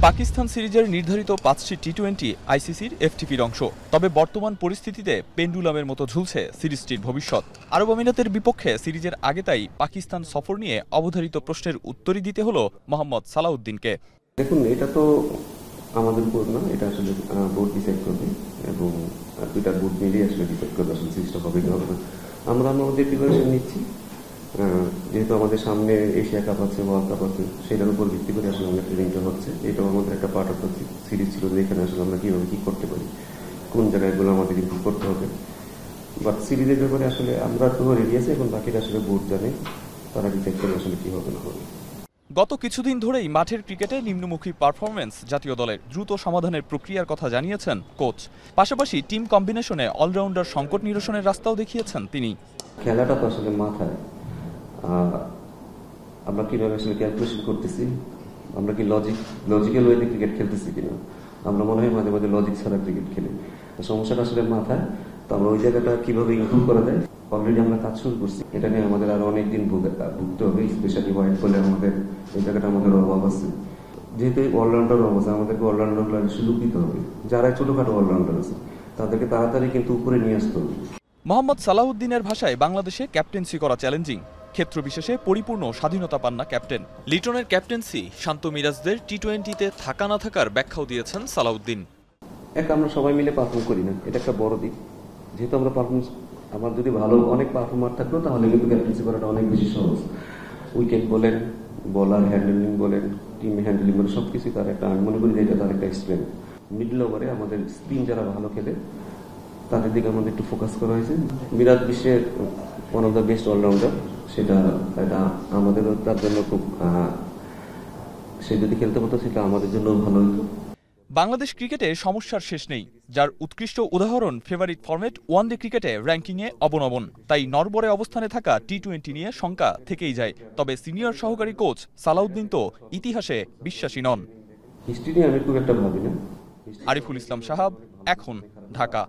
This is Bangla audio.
পাকিস্তান সিরিজের নির্ধারিত ৫টি টি-২০ আইসিসির এফটিপির অংশ। তবে বর্তমান পরিস্থিতিতে পেন্ডুলামের মতো ঝুলছে সিরিজটির ভবিষ্যৎ। আরব আমিরাতের বিপক্ষে সিরিজের আগে তাই পাকিস্তান সফর নিয়ে অবধারিত প্রশ্নের উত্তরই দিতে হলো মোহাম্মদ সালাউদ্দিনকে। দেখুন, এটা তো আমাদের বোর্ড না, এটা আসলে বোর্ড ডিসাইড করবে এবং দুইটা বোর্ড মিলিয়ে আসলে ডিসাইড করবে আসলে সিরিজটা হবে কি হবে না। আমরা আমাদের প্রিপারেশন নিচ্ছি, যেহেতু আমাদের সামনে এশিয়া কাপ আছে, ওয়ার্ল্ড কাপ আছে, সেটার উপর ভিত্তি করে আসলে আমরা ট্রেনিংটা হচ্ছে। এটাও আমাদের একটা পার্ট অফ দ্য সিরিজ ছিল, যেখানে আসলে আমরা কীভাবে কী করতে পারি, কোন জায়গায়গুলো আমাদের ইমপ্রুভ করতে হবে। বাট সিরিজের ব্যাপারে আসলে আমরা তো রেডি আছি, এখন বাকিটা আসলে বোর্ড জানে, তারা ডিসাইড করে আসলে কী হবে না হবে। গত কিছুদিন ধরেই মাঠের ক্রিকেটে নিম্নমুখী পারফরম্যান্স জাতীয় দলের দ্রুত সমাধানের প্রক্রিয়ার কথা জানিয়েছেন কোচ। পাশাপাশি টিম কম্বিনেশনে অলরাউন্ডার সংকট নিরসনের রাস্তাও দেখিয়েছেন তিনি। খেলাটা তো আসলে মাথায়, আমরা কিভাবে আসলে ক্যালকুলেশন করতেছি, আমরা কি লজিক্যাল ওয়েতে ক্রিকেট খেলতেছি কিনা। আমরা মনে হয় মাঝে মাঝে লজিক ছাড়া ক্রিকেট খেলি, সমস্যাটা আসলে মাথায়। তো আমরা ওই জায়গাটা কিভাবে ইমপ্রুভ করা যায় অলরেডি আমরা কাজ শুরু করছি। এটা নিয়ে আমাদের আরো অনেকদিন ভুগতে হবে, স্পেশালি হোয়াইট বলে আমাদের এই জায়গাটা আমাদের অভাব আছে। যেহেতু অলরাউন্ডার অভাব আছে, আমাদেরকে অলরাউন্ডার সুযোগ দিতে হবে। যারা ছোটখাটো অলরাউন্ডার আছে তাদেরকে তাড়াতাড়ি কিন্তু উপরে নিয়ে আসতে হবে। মোহাম্মদ সালাউদ্দিনের ভাষায় বাংলাদেশে ক্যাপ্টেন্সি করা চ্যালেঞ্জিং। ক্ষেত্র বিশেষে পরিপূর্ণ স্বাধীনতা পান না ক্যাপ্টেন। লিটনের ক্যাপ্টেন্সি শান্ত মিরাজদের টি-20-তে থাকা না থাকার ব্যাখ্যাও দিয়েছেন সালাউদ্দিন। আমরা সবাই মিলে পারফর্ম করি না, এটা একটা বড় দিক। যেহেতু আমরা পারফরমেন্স, আমার যদি ভালো অনেক পারফর্মার থাকতো তাহলে কিন্তু ক্যাপ্টেন্সি করাটা অনেক বেশি সহজ। উইকেট বলেন, বলার হ্যান্ডলিং বলেন, টিম হ্যান্ডলিং বলেন, সবকিছু তার একটা, আমি মনে করি যে এটা তার একটা স্ট্রেংথ। মিডল ওভারে আমাদের স্পিন যারা ভালো খেলে তাদের দিকে আমাদের একটু ফোকাস করা হয়েছে। মিরাজ বিশ্বের one of the best allrounder, সেটা আমাদেরও তার জন্য খুব, সে যদি খেলতে পারতো সেটা আমাদের জন্য ভালো হতো। বাংলাদেশ ক্রিকেটে সমস্যার শেষ নেই, যার উৎকৃষ্ট উদাহরণ ফেভারিট ফরম্যাট ওয়ানডে ক্রিকেটে র্যাঙ্কিংয়ে অবনমন। তাই নড়বড়ে অবস্থানে থাকা টি-20 নিয়ে শঙ্কা থেকেই যায়। তবে সিনিয়র সহকারী কোচ সালাউদ্দিন তো ইতিহাসে বিশ্বাসী নন। হিস্ট্রি নিয়ে আমি খুব একটা ভাবি না। আরিফুল ইসলাম সাহাব, এখন, ঢাকা।